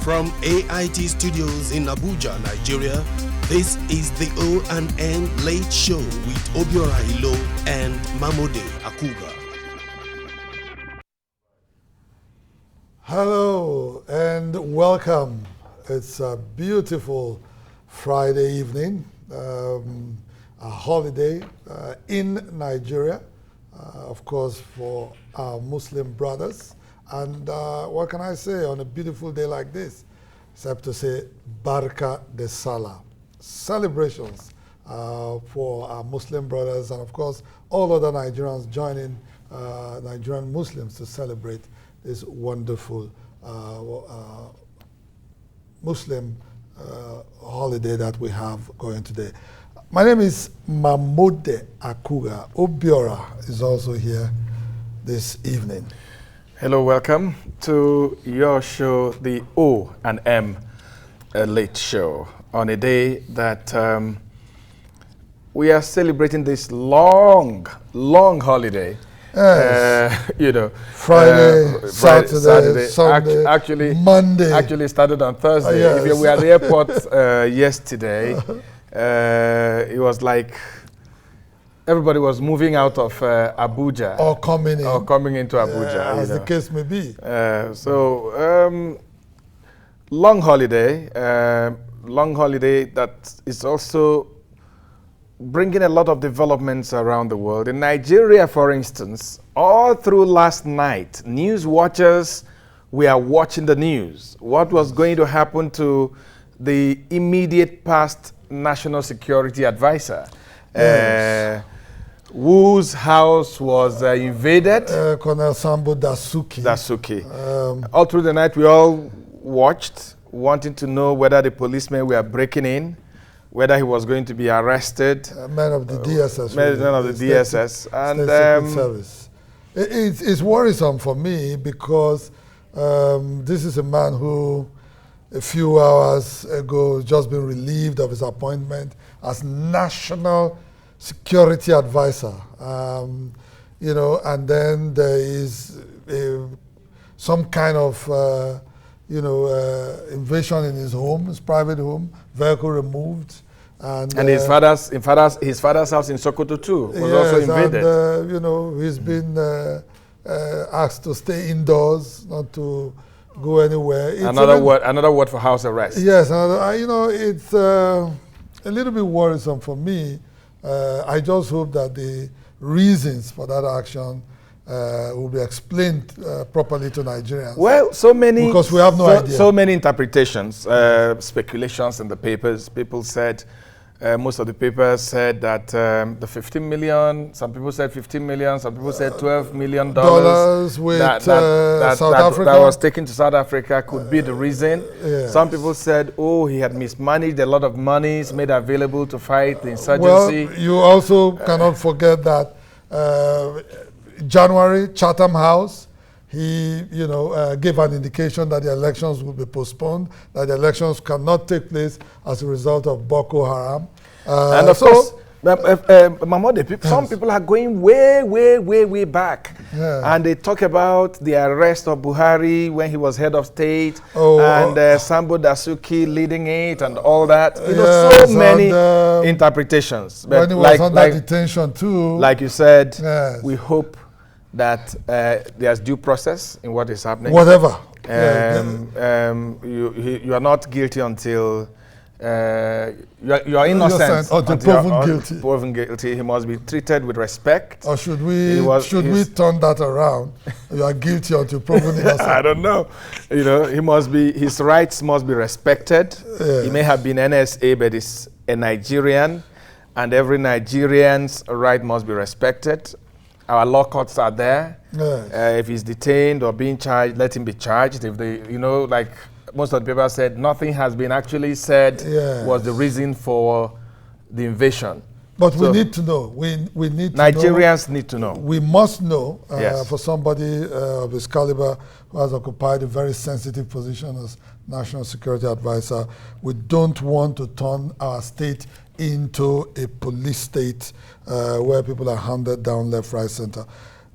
From AIT Studios in Abuja, Nigeria, this is the O&M Late Show with Obiora Ilo and Mamode Akuga. Hello and welcome. It's a beautiful Friday evening, a holiday in Nigeria, of course, for our Muslim brothers. And what can I say on a beautiful day like this, except to say Barka de Salah. Celebrations for our Muslim brothers and, of course, all other Nigerians joining Nigerian Muslims to celebrate this wonderful Muslim holiday that we have going today. My name is Mamode Akuga. Obiora is also here this evening. Hello, welcome to your show, the O&M Late Show, on a day that we are celebrating this long holiday. Yes. Friday, Saturday, Sunday, actually Monday. Actually started on Thursday. Yes. If you were at the airport yesterday, it was like everybody was moving out of Abuja. Or coming in. Or coming into Abuja. As the case may be. Long holiday that is also bringing a lot of developments around the world. In Nigeria, for instance, all through last night, news watchers were watching the news. What was going to happen to the immediate past National Security Advisor? Yes. Whose house was invaded? Colonel Sambo Dasuki. All through the night, we all watched, wanting to know whether the policemen were breaking in, whether he was going to be arrested. Man of the DSS. Man of the DSS. And Secret Service. It's worrisome for me because this is a man who a few hours ago just been relieved of his appointment as National Security Advisor. And then there is some kind of invasion in his home, his private home, vehicle removed. And his father's house in Sokoto too was also invaded. And, he's been asked to stay indoors, not to go anywhere. It's another word for house arrest. Yes, it's a little bit worrisome for me. I just hope that the reasons for that action will be explained properly to Nigerians. Well, because we have no idea. So many interpretations, speculations in the papers. People said, most of the papers said that the 15 million, some people said 15 million, some people said $12 million with South Africa. That was taken to South Africa could be the reason. Yes. Some people said, he had mismanaged a lot of monies made available to fight the insurgency. Well, you also cannot forget that January, Chatham House, he, gave an indication that the elections will be postponed, that the elections cannot take place as a result of Boko Haram. And of course, Mamode, some people are going way back. Yeah. And they talk about the arrest of Buhari when he was head of state, and Sambo Dasuki leading it and all that. So many interpretations. But when he was under detention too. Like you said, yes. We hope that there's due process in what is happening. Whatever. You are not guilty until you are innocent until proven guilty. He must be treated with respect. Or should we turn that around? You are guilty until proven innocent. I don't know. His rights must be respected. Yes. He may have been NSA, but he's a Nigerian, and every Nigerian's right must be respected. Our law courts are there. Yes. If he's detained or being charged, let him be charged. If they, like most of the people said, nothing has been actually said was the reason for the invasion. But we need to know. We need to Nigerians need to know. We must know Yes. for somebody of his caliber who has occupied a very sensitive position as National Security Advisor. We don't want to turn our state into a police state where people are handed down left, right, center.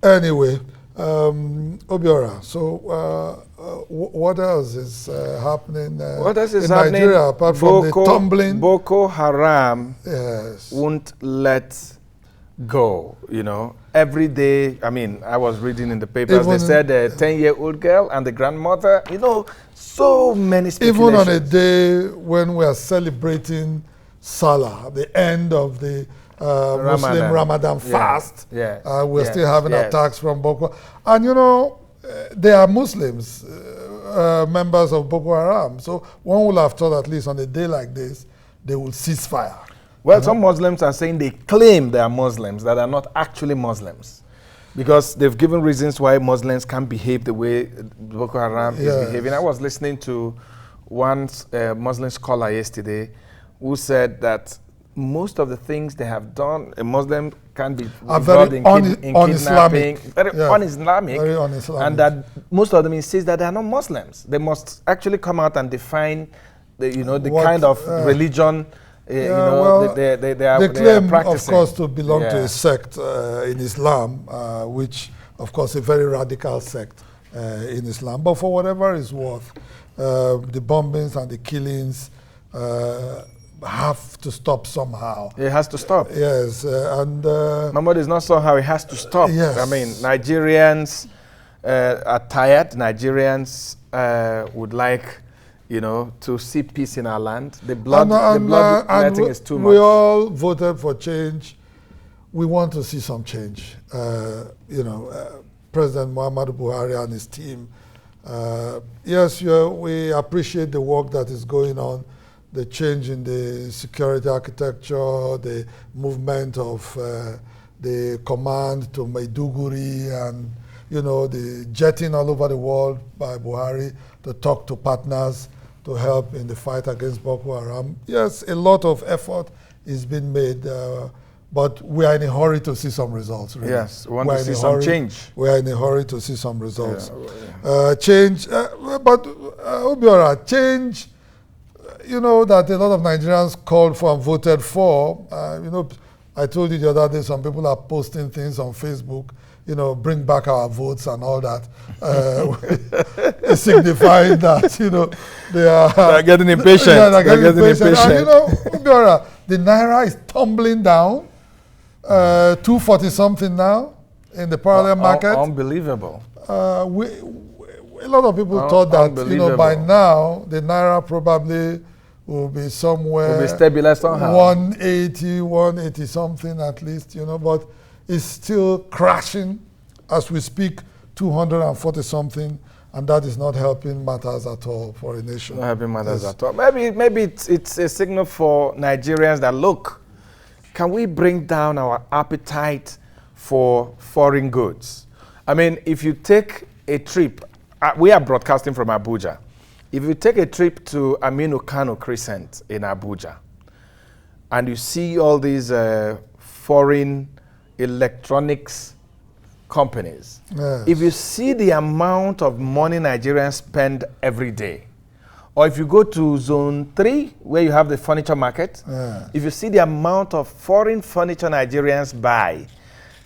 Anyway, Obiora, so what else is happening What else is in happening? Nigeria apart from the tumbling? Boko Haram Yes. won't let go, you know. Every day, I mean, I was reading in the papers, they said a 10-year-old girl and the grandmother, you know, so many speculations. Even on a day when we are celebrating Salah, the end of the Muslim Ramadan fast, we're still having attacks from Boko. And you know, they are Muslims, members of Boko Haram. So one would have thought at least on a day like this, they will cease fire. Well, some Muslims are saying they claim they are Muslims that are not actually Muslims, because they've given reasons why Muslims can't behave the way Boko Haram is behaving. I was listening to one Muslim scholar yesterday who said that most of the things they have done, a Muslim can be involved in kidnapping, very un-Islamic, and that most of them insist that they are not Muslims. They must actually come out and define the, you know, the kind of religion they claim, of course, to belong to a sect in Islam, which, of course, a very radical sect in Islam. But for whatever it's worth, the bombings and the killings have to stop somehow. It has to stop. Yes, and Mahmoud, is not somehow, it has to stop. Yes. I mean, Nigerians are tired. Nigerians would like, you know, to see peace in our land. The bloodletting is too much. We all voted for change. We want to see some change. You know, President Muhammadu Buhari and his team. Yes, we appreciate the work that is going on, the change in the security architecture, the movement of the command to Maiduguri, and, you know, the jetting all over the world by Buhari to talk to partners to help in the fight against Boko Haram. Yes, a lot of effort is being made, but we are in a hurry to see some results. Really. Yes, we want to see some change. We are in a hurry to see some results. Change, but Obiora, change, you know, that a lot of Nigerians called for and voted for. You know, I told you the other day, some people are posting things on Facebook, you know, bring back our votes and all that, signifying that, you know, they're getting impatient. They're getting impatient. And, you know, Obiora, the Naira is tumbling down, 240-something now in the parallel market. Unbelievable. A lot of people thought that, you know, by now, the Naira probably will be somewhere. Will be stabilized somehow. 180 something at least, you know, but it's still crashing as we speak, 240 something, and that is not helping matters at all for a nation. Not helping matters at all. Maybe it's a signal for Nigerians that, look, can we bring down our appetite for foreign goods? I mean, if you take a trip, we are broadcasting from Abuja. If you take a trip to Aminu Kano Crescent in Abuja, and you see all these foreign electronics companies, if you see the amount of money Nigerians spend every day, or if you go to Zone 3, where you have the furniture market, if you see the amount of foreign furniture Nigerians buy,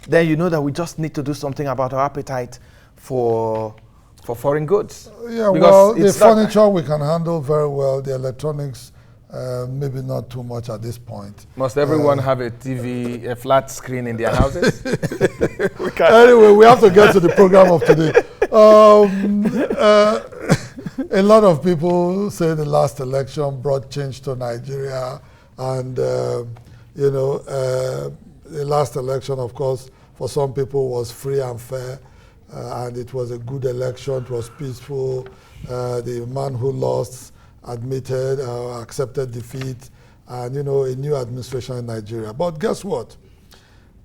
then you know that we just need to do something about our appetite for foreign goods. Yeah, because well, the furniture we can handle very well, the electronics, maybe not too much at this point. Must everyone have a TV, a flat screen in their houses? Anyway, we have to get to the program of today. A lot of people say the last election brought change to Nigeria, and you know, the last election, of course, for some people was free and fair, and it was a good election. It was peaceful. The man who lost admitted, accepted defeat, and, you know, a new administration in Nigeria. But guess what?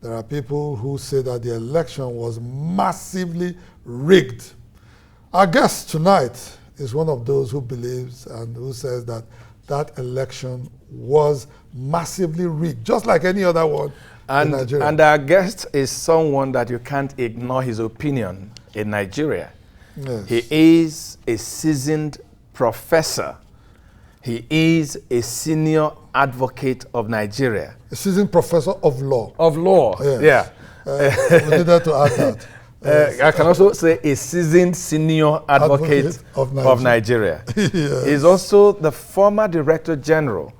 There are people who say that the election was massively rigged. Our guest tonight is one of those who believes and who says that that election was massively rigged, just like any other one in Nigeria. And our guest is someone that you can't ignore his opinion in Nigeria. Yes. He is a seasoned professor. He is a senior advocate of Nigeria. A seasoned professor of law. Of law, yes. Yeah. We needed to add that. I can also say a seasoned senior advocate of Nigeria. Yes. He's also the former Director General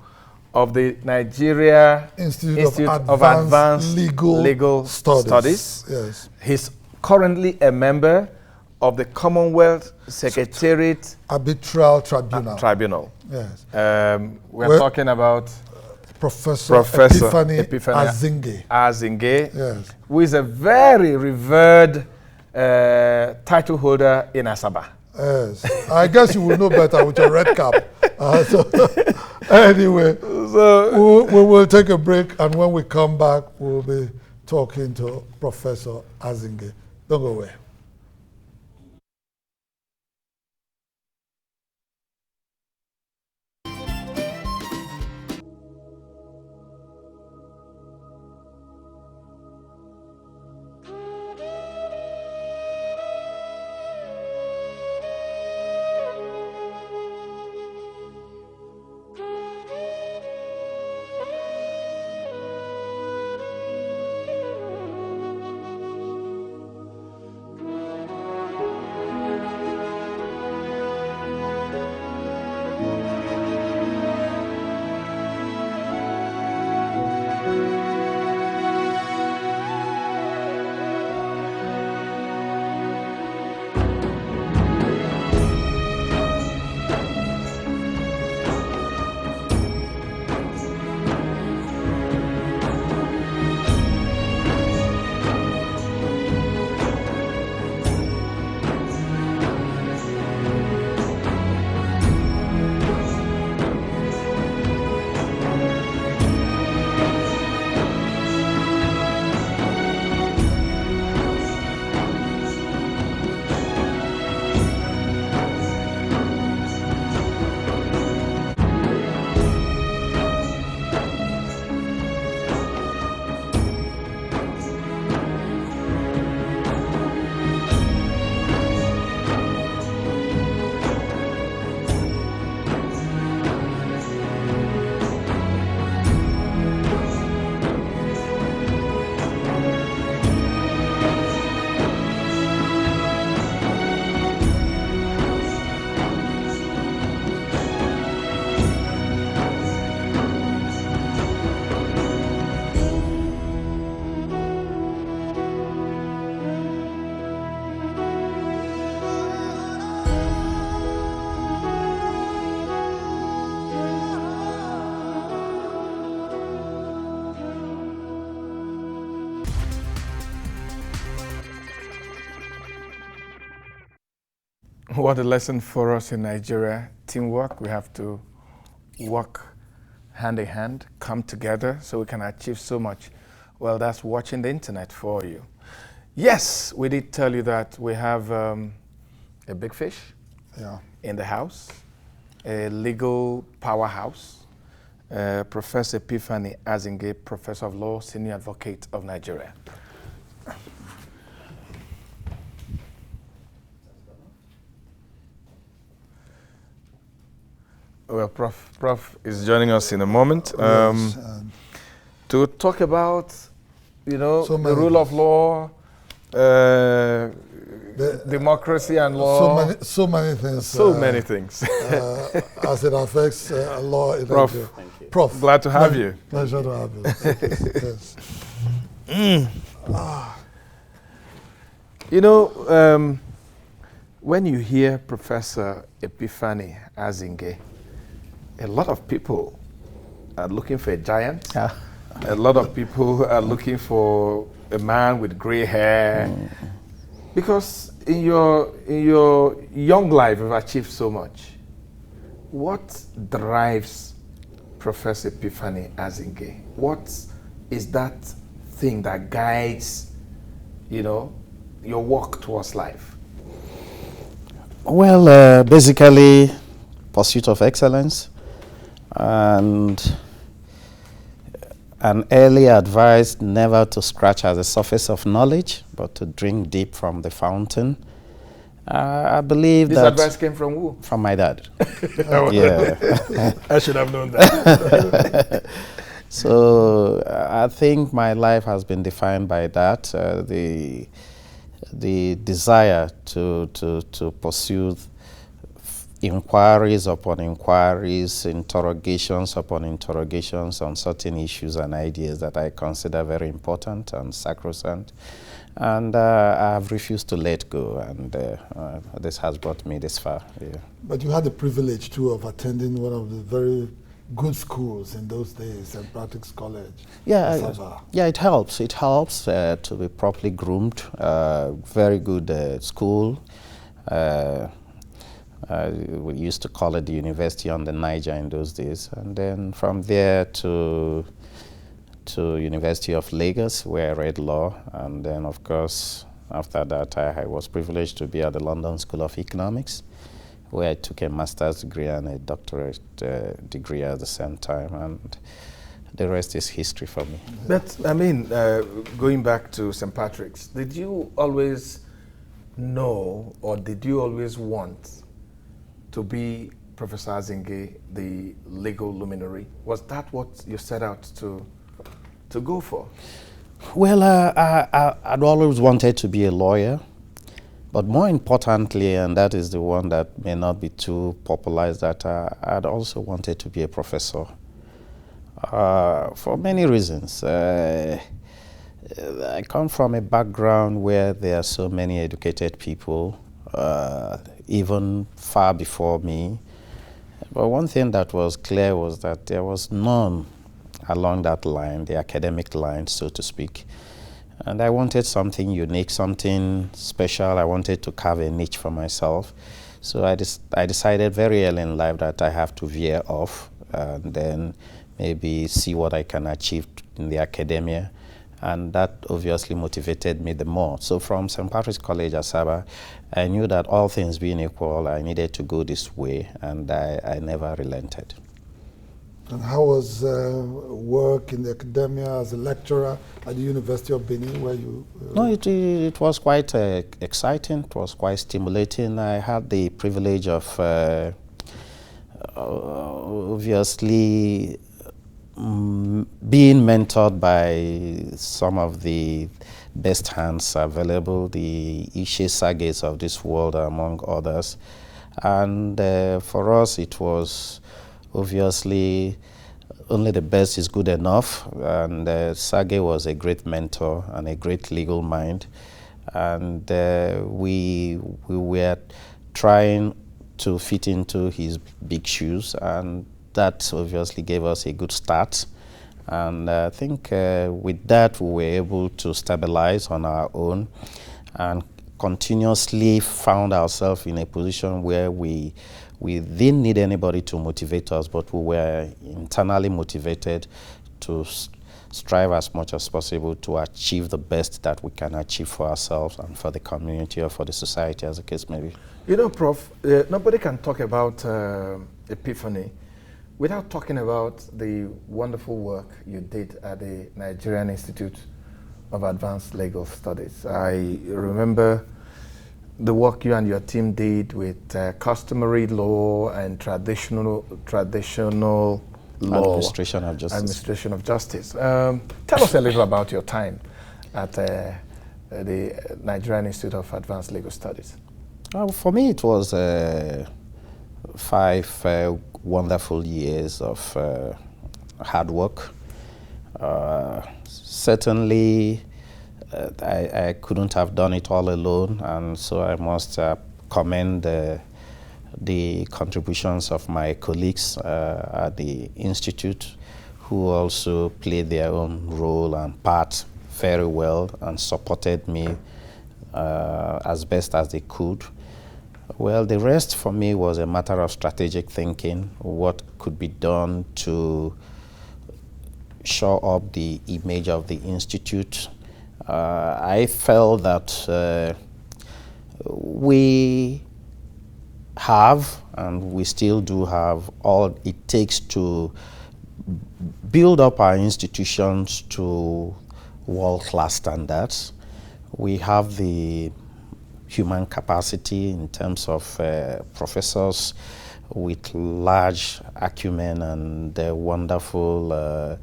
of the Nigeria Institute of Advanced Legal Studies. Yes. He's currently a member of the Commonwealth Secretariat Arbitral Tribunal. Yes. We're talking about Professor Epiphany Azinge, yes, who is a very revered title holder in Asaba. Yes. I guess you will know better with your red cap. Anyway, we will take a break, and when we come back, we'll be talking to Professor Azinge. Don't go away. What a lesson for us in Nigeria. Teamwork. We have to work hand in hand, come together so we can achieve so much. Well, that's watching the internet for you. Yes, we did tell you that we have a big fish in the house, a legal powerhouse, Professor Epiphany Azinge, Professor of Law, Senior Advocate of Nigeria. Well, Prof is joining us in a moment to talk about, the rule of law, democracy and law. So many things. So many things. As it affects law in Prof, Nigeria. Prof, glad to have you. Pleasure to have you. Yes. When you hear Professor Epiphany Azinge, a lot of people are looking for a giant. Yeah. A lot of people are looking for a man with gray hair. Because in your young life, you've achieved so much. What drives Professor Epiphany Azinge? What is that thing that guides, your walk towards life? Well, basically, pursuit of excellence and an early advice never to scratch at the surface of knowledge, but to drink deep from the fountain. I believe this advice came from who? From my dad. Yeah. I should have known that. So I think my life has been defined by that. the desire to pursue inquiries upon inquiries, interrogations upon interrogations on certain issues and ideas that I consider very important and sacrosanct. And I have refused to let go, and this has brought me this far. Yeah. But you had the privilege, too, of attending one of the very good schools in those days, St. Patrick's College. Yeah, it helps. It helps to be properly groomed. Very good school. We used to call it the University on the Niger in those days. And then from there to University of Lagos, where I read law. And then, of course, after that, I was privileged to be at the London School of Economics, where I took a master's degree and a doctorate degree at the same time. And the rest is history for me. But, I mean, going back to St. Patrick's, did you always know, or did you always want to be Professor Azinge, the legal luminary? Was that what you set out to go for? Well, I'd always wanted to be a lawyer, but more importantly, and that is the one that may not be too popular, is that I'd also wanted to be a professor for many reasons. I come from a background where there are so many educated people, even far before me. But one thing that was clear was that there was none along that line, the academic line, so to speak. And I wanted something unique, something special. I wanted to carve a niche for myself. So I decided very early in life that I have to veer off and then maybe see what I can achieve in the academia. And that obviously motivated me the more. So from St. Patrick's College, Asaba, I knew that all things being equal, I needed to go this way, and I never relented. And how was work in the academia as a lecturer at the University of Benin, where you... No, it was quite exciting. It was quite stimulating. I had the privilege of obviously being mentored by some of the best hands available, the Ishe Sages of this world, among others. And for us, it was obviously only the best is good enough. And Sage was a great mentor and a great legal mind. And we were trying to fit into his big shoes, and that obviously gave us a good start. And I think with that, we were able to stabilize on our own and continuously found ourselves in a position where we didn't need anybody to motivate us, but we were internally motivated to strive as much as possible to achieve the best that we can achieve for ourselves and for the community or for the society, as the case may be. You know, Prof, nobody can talk about Epiphany without talking about the wonderful work you did at the Nigerian Institute of Advanced Legal Studies. I remember the work you and your team did with customary law and traditional law. Administration of justice. Administration of justice. Tell us a little about your time at the Nigerian Institute of Advanced Legal Studies. For me, it was 5 wonderful years of hard work. Certainly, I couldn't have done it all alone, and so I must commend the contributions of my colleagues at the Institute, who also played their own role and part very well and supported me as best as they could. Well, the rest for me was a matter of strategic thinking, what could be done to shore up the image of the Institute. I felt that we have, and we still do have, all it takes to build up our institutions to world-class standards. We have the human capacity in terms of professors with large acumen and wonderful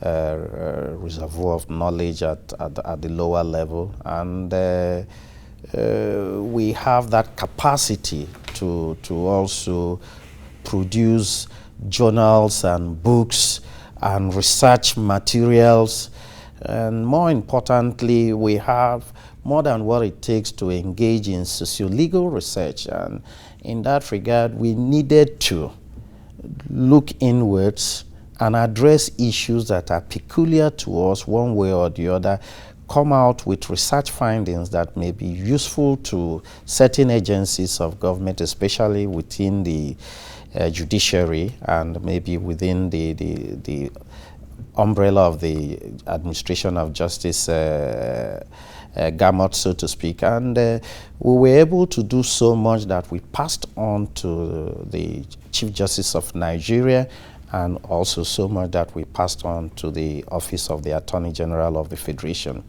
reservoir of knowledge at the lower level. And we have that capacity to also produce journals and books and research materials. And more importantly, we have more than what it takes to engage in socio-legal research. And in that regard, we needed to look inwards and address issues that are peculiar to us one way or the other, come out with research findings that may be useful to certain agencies of government, especially within the judiciary and maybe within the umbrella of the administration of justice gamut, so to speak. And we were able to do so much that we passed on to the Chief Justice of Nigeria, and also so much that we passed on to the Office of the Attorney General of the Federation.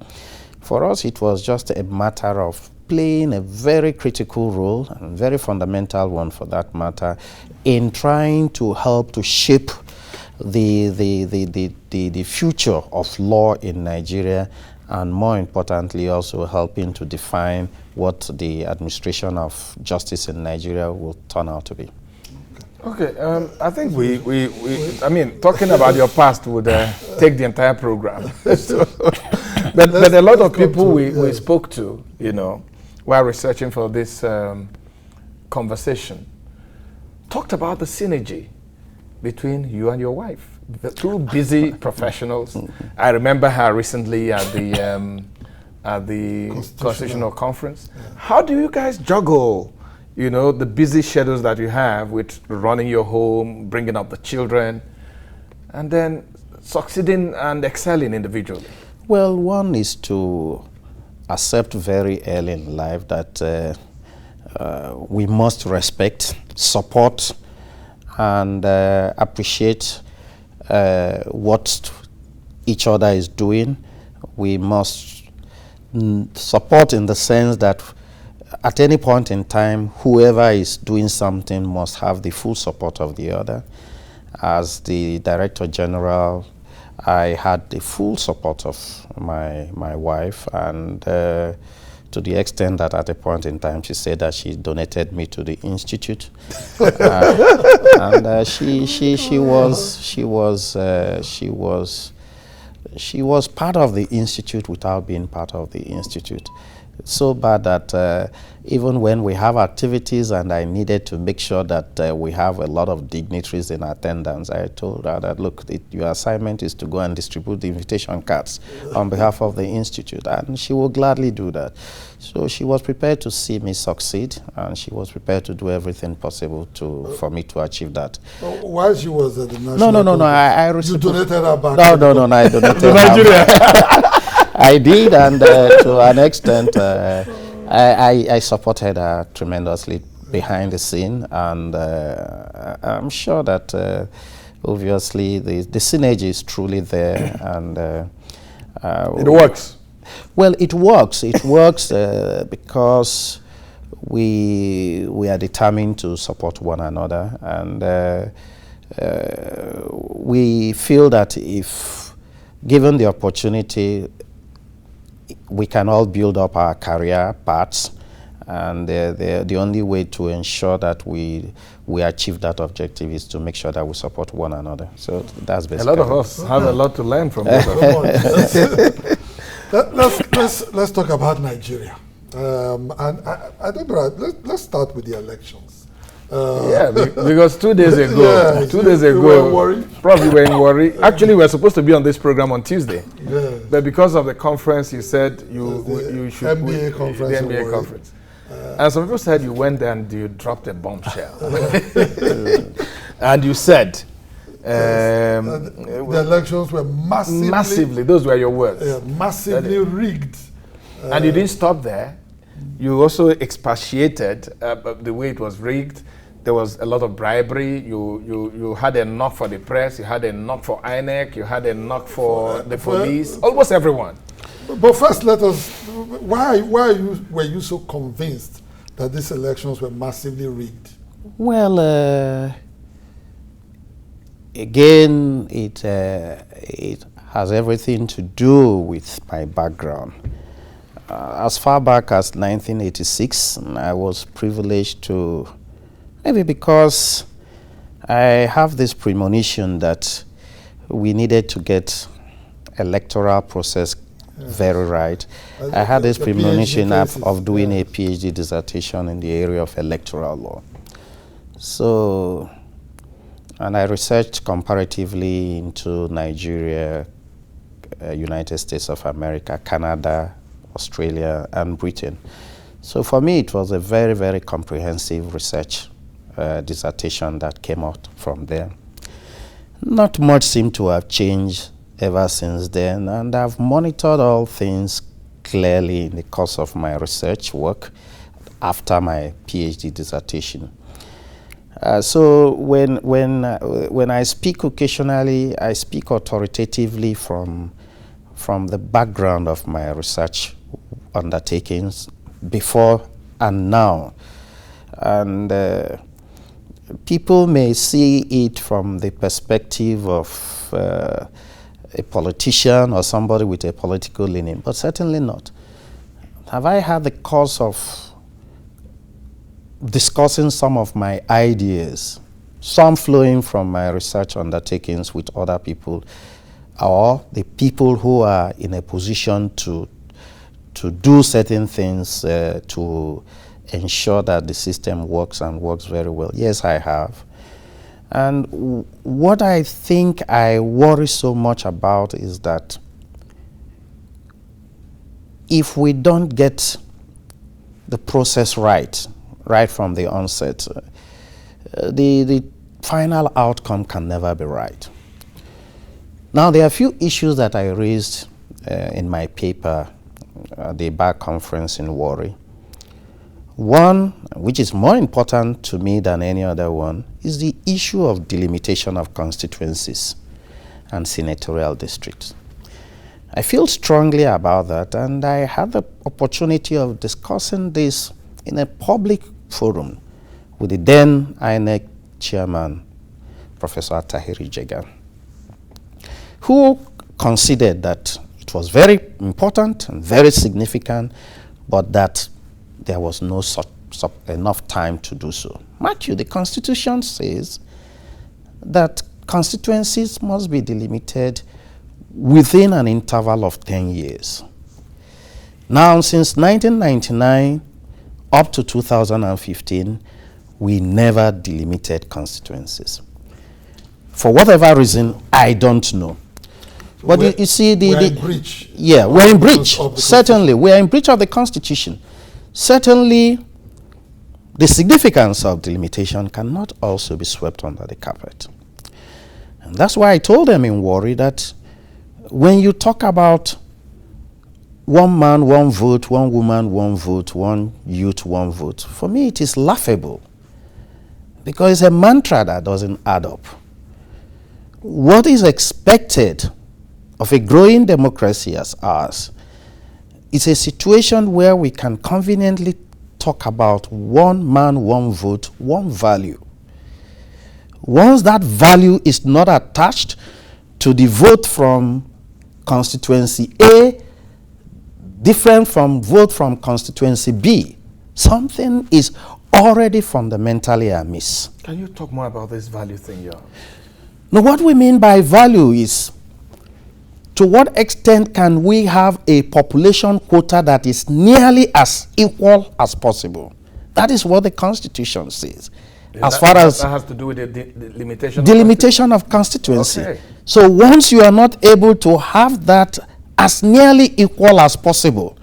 For us, it was just a matter of playing a very critical role, and very fundamental one for that matter, in trying to help to shape the future of law in Nigeria, and more importantly also helping to define what the administration of justice in Nigeria will turn out to be. Okay, I think I mean, talking about your past would take the entire program. but a lot of people we spoke to, you know, while researching for this conversation, talked about the synergy between you and your wife. The two busy professionals. I remember her recently at the Constitutional Conference. Yeah. How do you guys juggle, you know, the busy schedules that you have with running your home, bringing up the children, and then succeeding and excelling individually? Well, one is to accept very early in life that we must respect, support, and appreciate what each other is doing. We must support in the sense that at any point in time, whoever is doing something must have the full support of the other. As the Director General, I had the full support of my wife, and to the extent that at a point in time she said that she donated me to the institute, and she was part of the institute without being part of the institute. So bad that even when we have activities and I needed to make sure that we have a lot of dignitaries in attendance, I told her that, look, your assignment is to go and distribute the invitation cards on behalf of the institute, and she will gladly do that. So she was prepared to see me succeed, and she was prepared to do everything possible for me to achieve that. While she was at the national No, I you donated her back? No, I donated her. I did, and to an extent, I supported her tremendously behind the scene, and I'm sure that obviously the synergy is truly there, and it works. Well, it works. It works because we are determined to support one another, and we feel that if given the opportunity, we can all build up our career paths, and the only way to ensure that we achieve that objective is to make sure that we support one another. So that's basically. A lot of us have a lot to learn from both. Let's talk about Nigeria, and I don't know. Let's start with the elections. Yeah, because 2 days ago, yeah, 2 days you ago, were worried? probably were in worry. Actually, we were supposed to be on this program on Tuesday, Yeah. but because of the conference, you said you should MBA conference. the MBA conference, and some people said you went there and you dropped a bombshell, and you said. The elections were massively, those were your words. Massively rigged. And you didn't stop there. You also expatiated the way it was rigged. There was a lot of bribery. You had a knock for the press. You had a knock for INEC. You had a knock for the police. Almost everyone. But first, let us. Why were you so convinced that these elections were massively rigged? Well. Again, it has everything to do with my background. as far back as 1986, I was privileged to, maybe because I have this premonition that we needed to get electoral process very right. I had this premonition of doing a PhD dissertation in the area of electoral law. So, and I researched comparatively into Nigeria, United States of America, Canada, Australia, and Britain. So for me, it was a very, very comprehensive research dissertation that came out from there. Not much seemed to have changed ever since then, and I've monitored all things clearly in the course of my research work after my PhD dissertation. So when I speak occasionally, I speak authoritatively from the background of my research undertakings before and now. And people may see it from the perspective of a politician or somebody with a political leaning, but certainly not. Have I had the cause of discussing some of my ideas, some flowing from my research undertakings with other people, or the people who are in a position to do certain things to ensure that the system works and works very well? Yes, I have. And what I think I worry so much about is that if we don't get the process right from the onset, the final outcome can never be right. Now, there are a few issues that I raised in my paper at the BAC conference in Warri. One, which is more important to me than any other one, is the issue of delimitation of constituencies and senatorial districts. I feel strongly about that, and I had the opportunity of discussing this in a public forum with the then INEC chairman, Professor Tahiri Jega, who considered that it was very important and very significant, but that there was no enough time to do so. Mark you, the Constitution says that constituencies must be delimited within an interval of 10 years. Now, since 1999 up to 2015, we never delimited constituencies. For whatever reason, I don't know. So but you see, we're in breach. Yeah, we're in breach. Certainly, we're in breach of the Constitution. Certainly, the significance of delimitation cannot also be swept under the carpet. And that's why I told them in Warri that when you talk about one man, one vote, one woman, one vote, one youth, one vote, for me it is laughable, because it's a mantra that doesn't add up. What is expected of a growing democracy as ours is a situation where we can conveniently talk about one man, one vote, one value. Once that value is not attached to the vote from constituency A, different from vote from constituency B, something is already fundamentally amiss. Can you talk more about this value thing, yeah? Now, what we mean by value is, to what extent can we have a population quota that is nearly as equal as possible? That is what the Constitution says. As far as that has to do with the limitation. Delimitation of constituency. Okay. So once you are not able to have that as nearly equal as possible,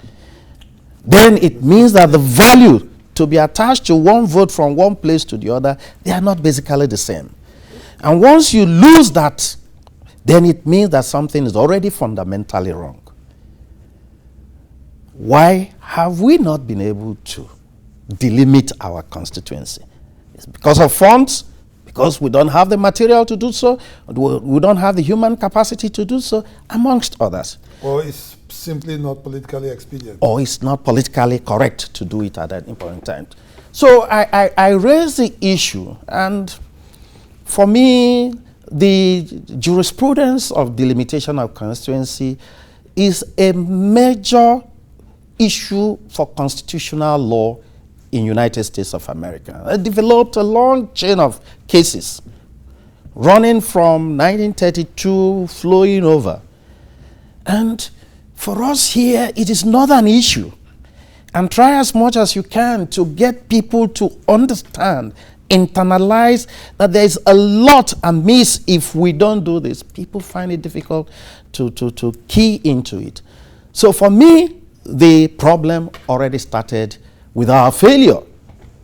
then it means that the value to be attached to one vote from one place to the other, they are not basically the same. And once you lose that, then it means that something is already fundamentally wrong. Why have we not been able to delimit our constituency? It's because of funds, because we don't have the material to do so, we don't have the human capacity to do so, amongst others. Or it's simply not politically expedient. Or it's not politically correct to do it at that important time. So I raised the issue, and for me, the jurisprudence of delimitation of constituency is a major issue for constitutional law in United States of America. It developed a long chain of cases running from 1932, flowing over. And for us here, it is not an issue. And try as much as you can to get people to understand, internalize that there is a lot amiss if we don't do this. People find it difficult to key into it. So for me, the problem already started with our failure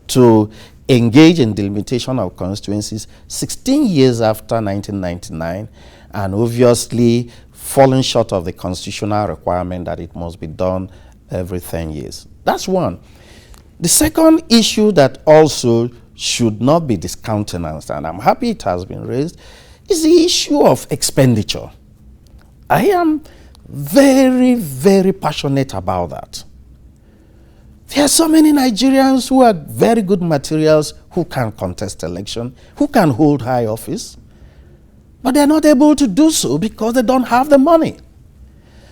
to engage in delimitation of constituencies 16 years after 1999, and obviously falling short of the constitutional requirement that it must be done every 10 years. That's one. The second issue that also should not be discountenanced, and I'm happy it has been raised, is the issue of expenditure. I am very, very passionate about that. There are so many Nigerians who are very good materials, who can contest election, who can hold high office, but they're not able to do so because they don't have the money.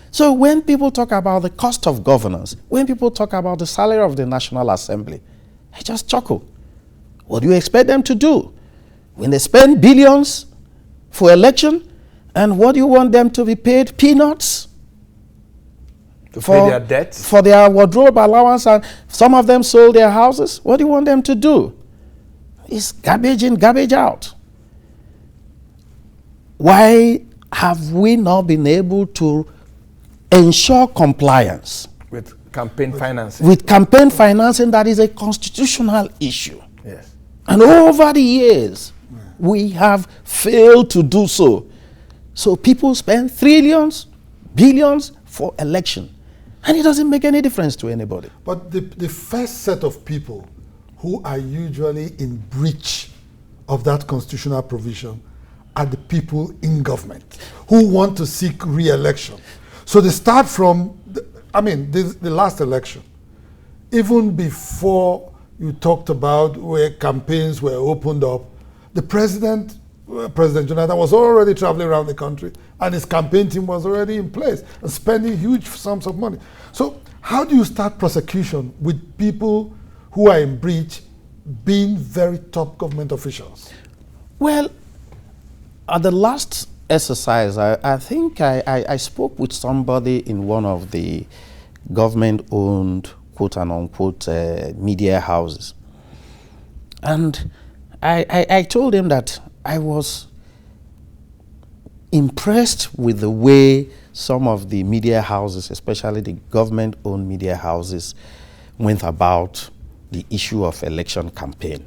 So when people talk about the cost of governance, when people talk about the salary of the National Assembly, I just chuckle. What do you expect them to do? When they spend billions for election, and what do you want them to be paid? Peanuts? To pay their debts? For their wardrobe allowance, and some of them sold their houses. What do you want them to do? It's garbage in, garbage out. Why have we not been able to ensure compliance with campaign financing? With campaign financing, that is a constitutional issue. Yes. And over the years, we have failed to do so. So people spend trillions, billions for election. And it doesn't make any difference to anybody. But the first set of people who are usually in breach of that constitutional provision are the people in government who want to seek re-election. So they start from, the last election, even before you talked about where campaigns were opened up, the President Jonathan was already traveling around the country, and his campaign team was already in place and spending huge sums of money. So how do you start prosecution with people who are in breach being very top government officials? Well, at the last exercise, I think I spoke with somebody in one of the government-owned, quote and unquote, media houses. And I told him that I was impressed with the way some of the media houses, especially the government-owned media houses, went about the issue of election campaign.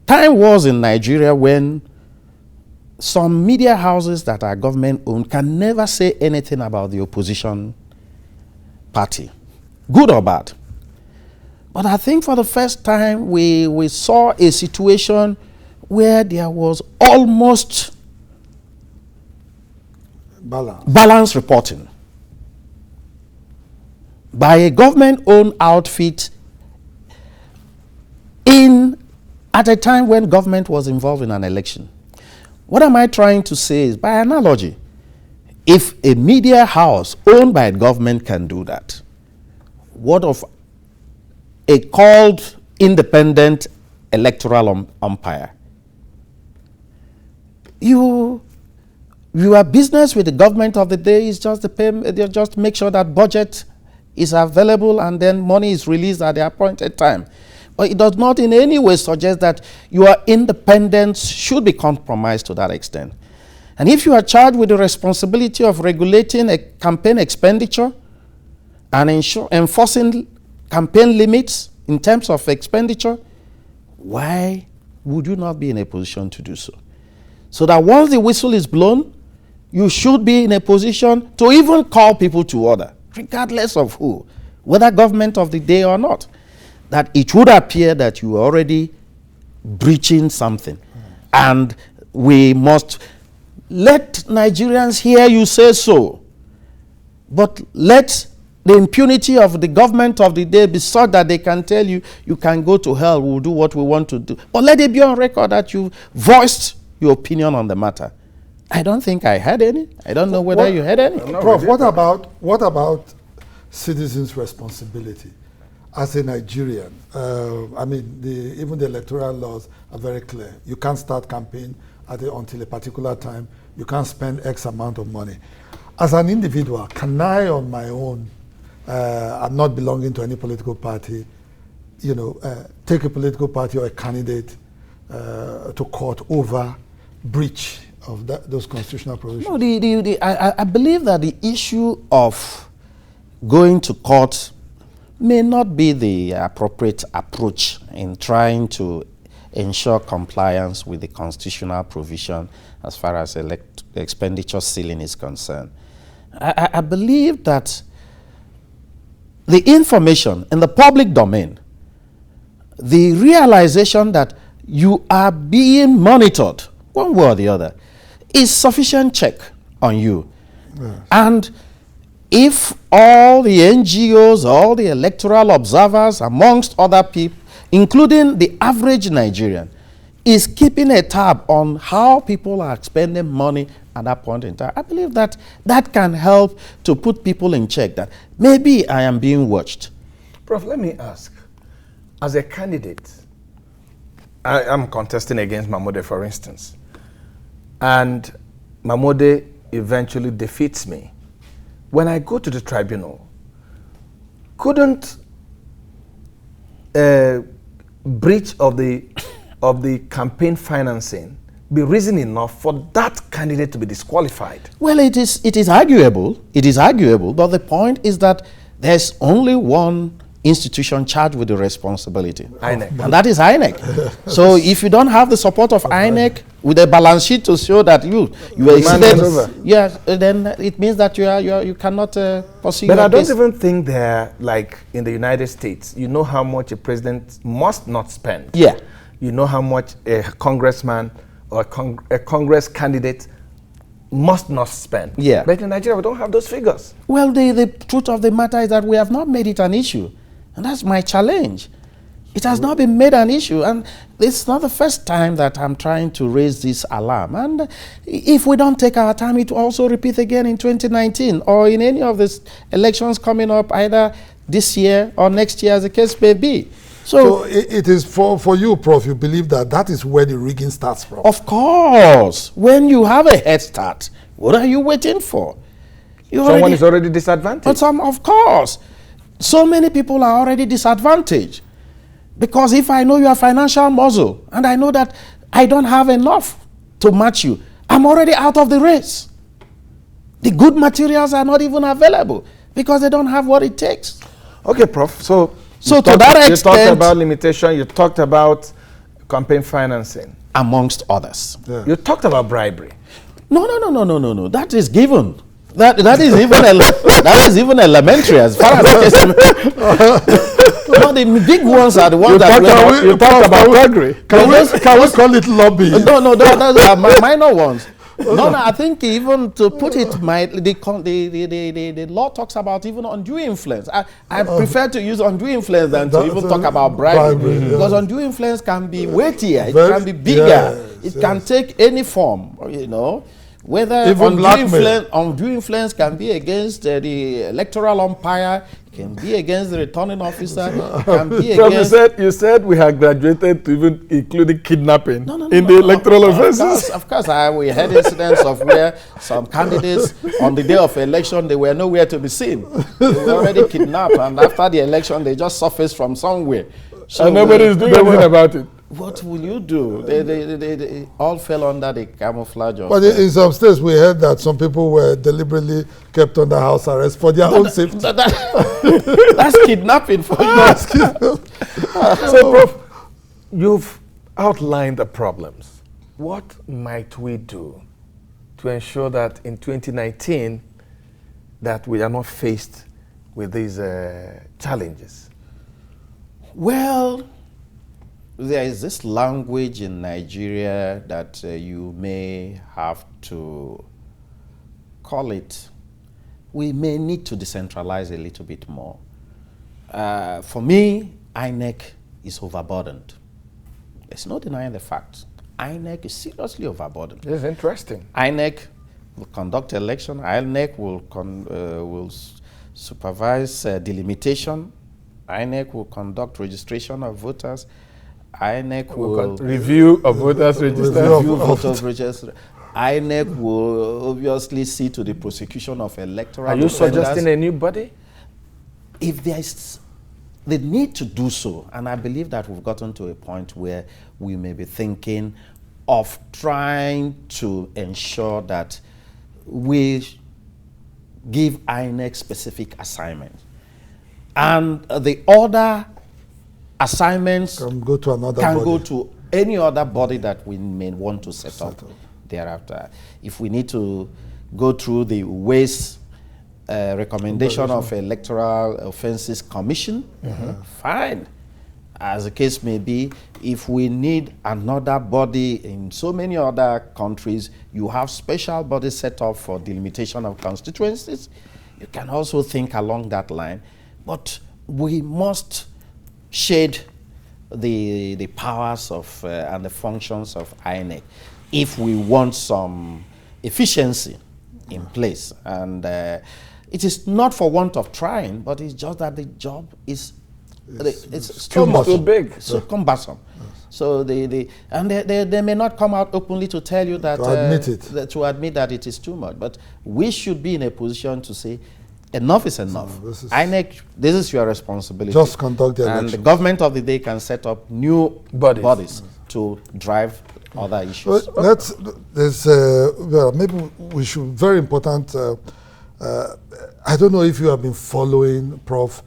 Time was in Nigeria when some media houses that are government-owned can never say anything about the opposition party, good or bad. But I think for the first time, we saw a situation where there was almost balance reporting by a government-owned outfit at a time when government was involved in an election. What am I trying to say is, by analogy, if a media house owned by a government can do that, what of a called independent electoral umpire? Your business with the government of the day is just just make sure that budget is available and then money is released at the appointed time. But it does not in any way suggest that your independence should be compromised to that extent. And if you are charged with the responsibility of regulating a campaign expenditure and enforcing campaign limits in terms of expenditure, why would you not be in a position to do so? So that once the whistle is blown, you should be in a position to even call people to order, regardless of who, whether government of the day or not, that it would appear that you are already breaching something. And we must let Nigerians hear you say so, but let the impunity of the government of the day be such that they can tell you, you can go to hell, we'll do what we want to do. But let it be on record that you voiced your opinion on the matter. I don't think I had any. I don't know whether you had any. Prof, what about citizens' responsibility. As a Nigerian, I mean, even the electoral laws are very clear. You can't start campaign until a particular time. You can't spend X amount of money. As an individual, can I on my own, I'm not belonging to any political party, take a political party or a candidate to court over breach of those constitutional provisions? No, I believe that the issue of going to court may not be the appropriate approach in trying to ensure compliance with the constitutional provision as far as expenditure ceiling is concerned. I believe that the information in the public domain, the realization that you are being monitored one way or the other, is sufficient check on you. Yes. And if all the NGOs, all the electoral observers, amongst other people, including the average Nigerian, is keeping a tab on how people are spending money at that point in time, I believe that that can help to put people in check that maybe I am being watched. Prof, let me ask, as a candidate, I am contesting against Mahmoud, for instance, and Mahmoud eventually defeats me. When I go to the tribunal, couldn't breach of the campaign financing be reason enough for that candidate to be disqualified? Well, it is arguable. It is arguable, but the point is that there's only one institution charged with the responsibility, INEC. And that is INEC. So if you don't have the support of INEC with a balance sheet to show that you exceeded, yes, then it means that you cannot pursue. But I don't even think they're like in the United States. You know how much a president must not spend. Yeah. You know how much a congressman or a Congress candidate must not spend. Yeah. But in Nigeria, we don't have those figures. Well, the truth of the matter is that we have not made it an issue. And that's my challenge. It has not been made an issue. And it's not the first time that I'm trying to raise this alarm. And if we don't take our time, it will also repeat again in 2019 or in any of these elections coming up either this year or next year, as the case may be. So it is for you, Prof, you believe that is where the rigging starts from? Of course. When you have a head start, what are you waiting for? Someone is already disadvantaged. But of course. So many people are already disadvantaged. Because if I know your financial muscle and I know that I don't have enough to match you, I'm already out of the race. The good materials are not even available because they don't have what it takes. Okay, Prof. So to that extent, you talked about limitation, you talked about campaign financing. Amongst others. Yeah. You talked about bribery. No. That is given. That is even elementary as far as the case. No, the big ones are the ones you talked about bribery. Can we call it lobby? No, those are minor ones. No, I think even to put it, the law talks about even undue influence. I prefer to use undue influence than to even talk about bribery. Because undue influence can be weightier, it can be bigger, it can take any form, Whether undue influence can be against the electoral umpire, can be against the returning officer, can be against... You said we had graduated to even including kidnapping in the electoral offenses. Of course, we had incidents of where some candidates on the day of election, they were nowhere to be seen. They were already kidnapped, and after the election, they just surfaced from somewhere. So and nobody is doing anything about it. What will you do? They all fell under the camouflage of... But in some states, we heard that some people were deliberately kept under house arrest for their own safety. That's kidnapping for you. So, Prof, you've outlined the problems. What might we do to ensure that in 2019 that we are not faced with these challenges? Well, there is this language in Nigeria that you may have to call it, we may need to decentralize a little bit more. For me, INEC is overburdened. There's no denying the fact. INEC is seriously overburdened. This is interesting. INEC will conduct election. INEC will supervise delimitation. INEC will conduct registration of voters. INEC will review of voters register. Review voters register. INEC will obviously see to the prosecution of electoral Are you offenders. suggesting a new body? If there is the need to do so, and I believe that we've gotten to a point where we may be thinking of trying to ensure that we give INEC specific assignments. And the other assignments can go to another can body. go to any other body that we may want to set up thereafter. If we need to go through the ways recommendation of Electoral Offences Commission, fine. As the case may be, if we need another body in so many other countries, you have special bodies set up for delimitation of constituencies. You can also think along that line. But we must shade the powers of and the functions of INEC if we want some efficiency in place. And it is not for want of trying, but it's just that the job is it's too big, so cumbersome. So they may not come out openly to tell you that to admit that it is too much. But we should be in a position to say, enough is enough. INEC, this is your responsibility. Just conduct the elections. And the government of the day can set up new bodies to drive other issues. Well, maybe we should, very important, I don't know if you have been following, Prof,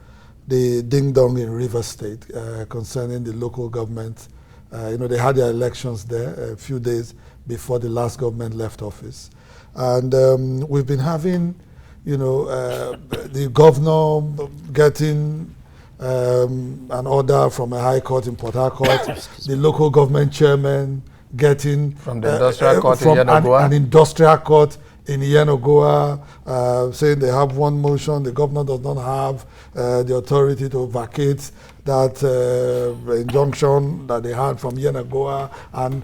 the ding-dong in Rivers State concerning the local government. They had their elections there a few days before the last government left office. And we've been having, the governor getting an order from a high court in Port Harcourt, the local government chairman getting from the industrial court in an industrial court in Yenagoa, saying they have one motion, the governor does not have the authority to vacate that injunction that they had from Yenagoa. And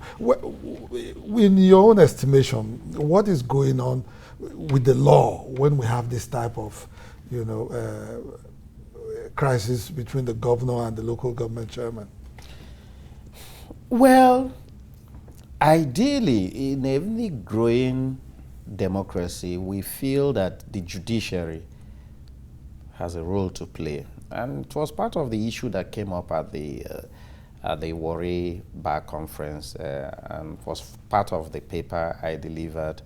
in your own estimation, what is going on with the law when we have this type of, crisis between the governor and the local government chairman? Well, ideally, in every growing democracy, we feel that the judiciary has a role to play. And it was part of the issue that came up at the Warri Bar Conference and was part of the paper I delivered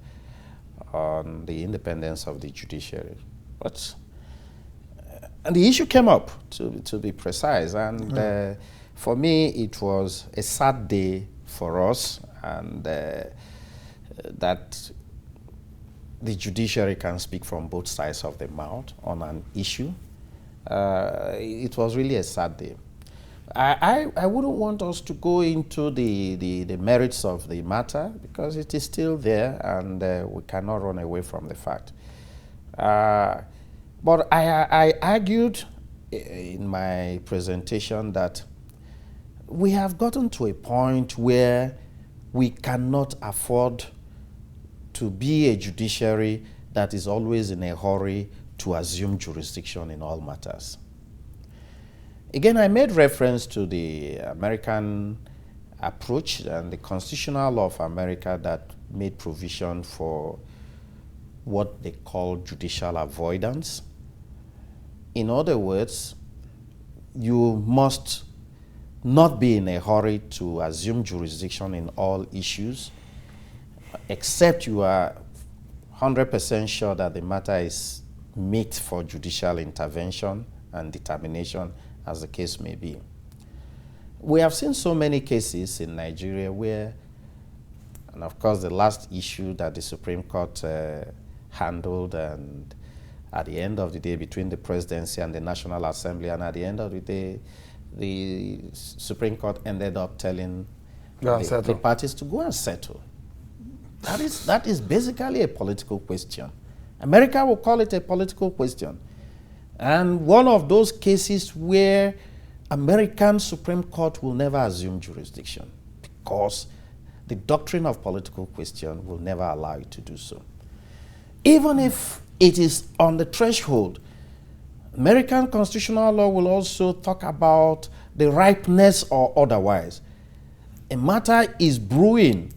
on the independence of the judiciary. But and the issue came up, to be precise, and for me it was a sad day for us, and that the judiciary can speak from both sides of the mouth on an issue. It was really a sad day. I wouldn't want us to go into the merits of the matter because it is still there, and we cannot run away from the fact. But I argued in my presentation that we have gotten to a point where we cannot afford to be a judiciary that is always in a hurry to assume jurisdiction in all matters. Again, I made reference to the American approach and the constitutional law of America that made provision for what they call judicial avoidance. In other words, you must not be in a hurry to assume jurisdiction in all issues, except you are 100% sure that the matter is meet for judicial intervention and determination, as the case may be. We have seen so many cases in Nigeria where, and of course the last issue that the Supreme Court handled, and at the end of the day between the presidency and the National Assembly, and at the end of the day the Supreme Court ended up telling the parties to go and settle. That is basically a political question. America will call it a political question. And one of those cases where American Supreme Court will never assume jurisdiction because the doctrine of political question will never allow it to do so. Even if it is on the threshold American constitutional law will also talk about the ripeness or otherwise. A matter is brewing.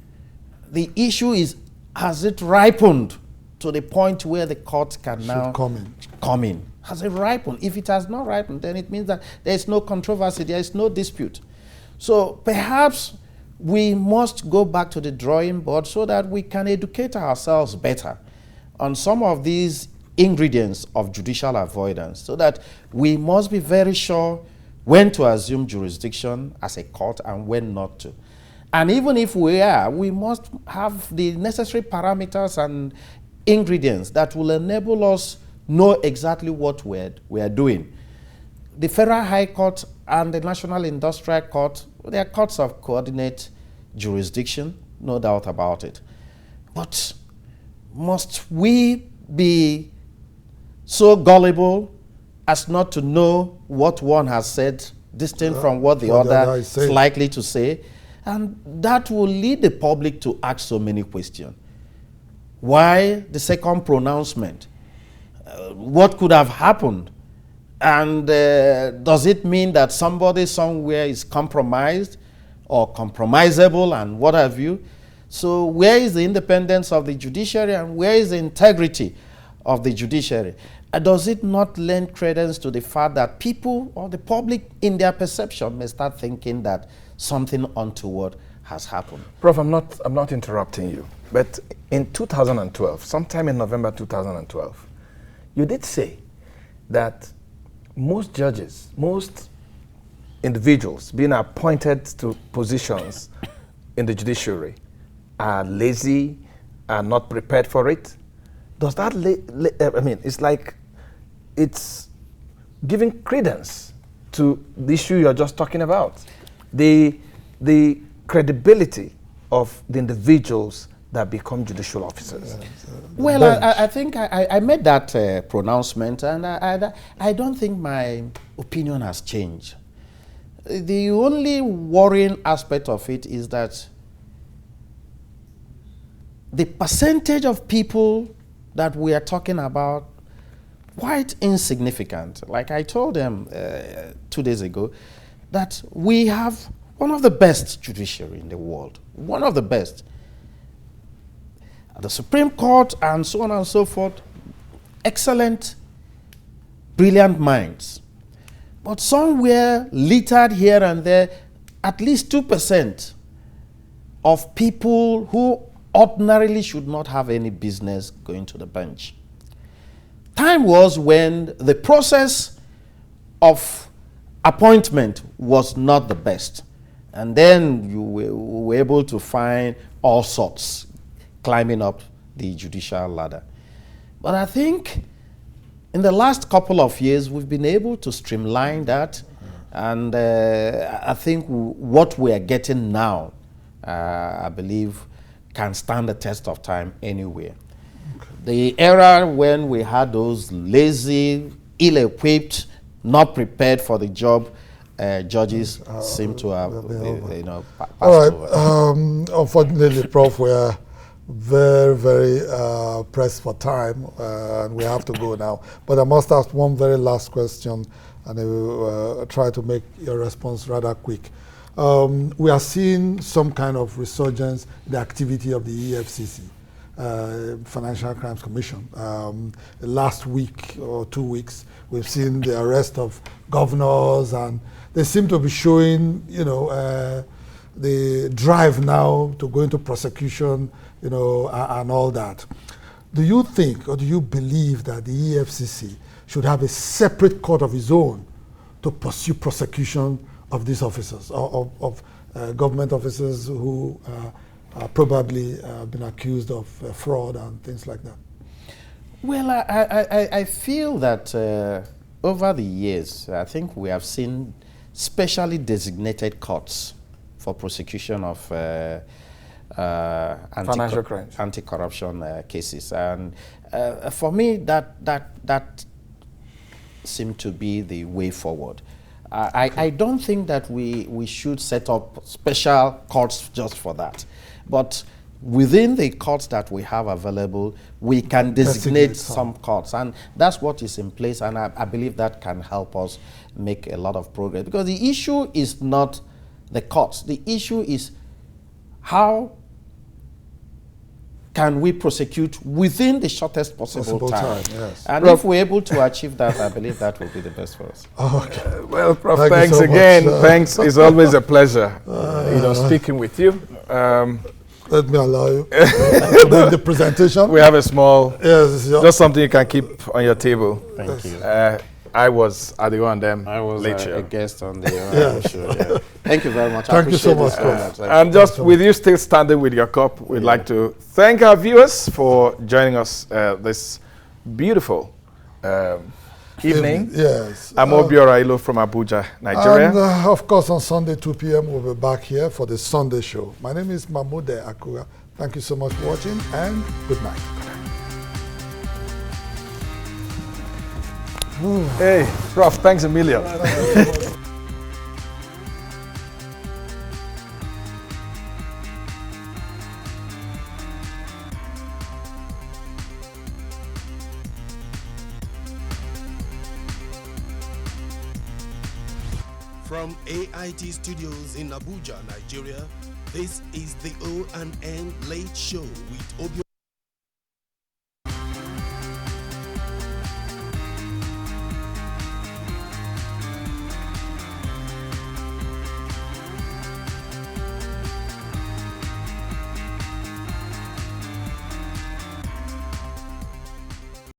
The issue is, has it ripened to the point where the court can now come in? Has it ripened? If it has not ripened, then it means that there is no controversy, there is no dispute. So perhaps we must go back to the drawing board so that we can educate ourselves better on some of these ingredients of judicial avoidance, so that we must be very sure when to assume jurisdiction as a court and when not to. And even if we are, we must have the necessary parameters and ingredients that will enable us know exactly what we are doing. The Federal High Court and the National Industrial Court, they are courts of coordinate jurisdiction, no doubt about it. But must we be so gullible as not to know what one has said, distinct from what the other is likely to say? And that will lead the public to ask so many questions. Why the second pronouncement? What could have happened? And does it mean that somebody somewhere is compromised or compromisable and what have you? So where is the independence of the judiciary and where is the integrity of the judiciary? Does it not lend credence to the fact that people or the public in their perception may start thinking that something untoward has happened? Prof, I'm not interrupting you, but in 2012, sometime in November 2012, you did say that most judges, most individuals being appointed to positions in the judiciary are lazy, are not prepared for it. Does that, I mean, it's like it's giving credence to the issue you're just talking about. The credibility of the individuals that become judicial officers. Well, I think I made that pronouncement, and I don't think my opinion has changed. The only worrying aspect of it is that the percentage of people that we are talking about, quite insignificant. Like I told them 2 days ago, that we have one of the best judiciary in the world, one of the best. The Supreme Court and so on and so forth, excellent, brilliant minds. But somewhere littered here and there, at least 2% of people who ordinarily should not have any business going to the bench. Time was when the process of appointment was not the best. And then you were able to find all sorts climbing up the judicial ladder. But I think in the last couple of years, we've been able to streamline that. And I think what we are getting now, I believe, can stand the test of time anywhere. Okay. The era when we had those lazy, ill-equipped, not prepared for the job, judges seem to have, passed all right. over. Unfortunately, Prof, we're very, very pressed for time, and we have to go now. But I must ask one very last question, and I will try to make your response rather quick. We are seeing some kind of resurgence in the activity of the EFCC, Financial Crimes Commission. Last week or 2 weeks, we've seen the arrest of governors, and they seem to be showing, the drive now to go into prosecution, and all that. Do you think, or do you believe that the EFCC should have a separate court of its own to pursue prosecution of these officers, of government officers who are probably been accused of fraud and things like that? Well, I feel that over the years, I think we have seen specially designated courts for prosecution of financial crimes, anti-corruption cases, and for me, that seemed to be the way forward. I don't think that we should set up special courts just for that, but within the courts that we have available, we can designate some courts. And that's what is in place, and I believe that can help us make a lot of progress. Because the issue is not the courts. The issue is how can we prosecute within the shortest possible time. Yes. And if we're able to achieve that, I believe that will be the best for us. Okay. Well, Prof, Thank thanks you so again. much. Thanks. It's always a pleasure, speaking with you. Let me allow you to make the presentation. We have a small, Yes, just something you can keep on your table. Thank you. I was at the O&M I was Late a Show. guest on the show. Yeah. Thank you very much. I Thank you so appreciate much, this Prof. And just with you still standing with your cup, we'd like to thank our viewers for joining us this beautiful evening. Yes. I'm Obiora Ilo from Abuja, Nigeria. And of course, on Sunday, 2 p.m., we'll be back here for the Sunday show. My name is Mahmoud Akura. Thank you so much for watching, and good night. Hey, Prof, thanks a million. From AIT Studios in Abuja, Nigeria, this is the O&M Late Show with Obiora.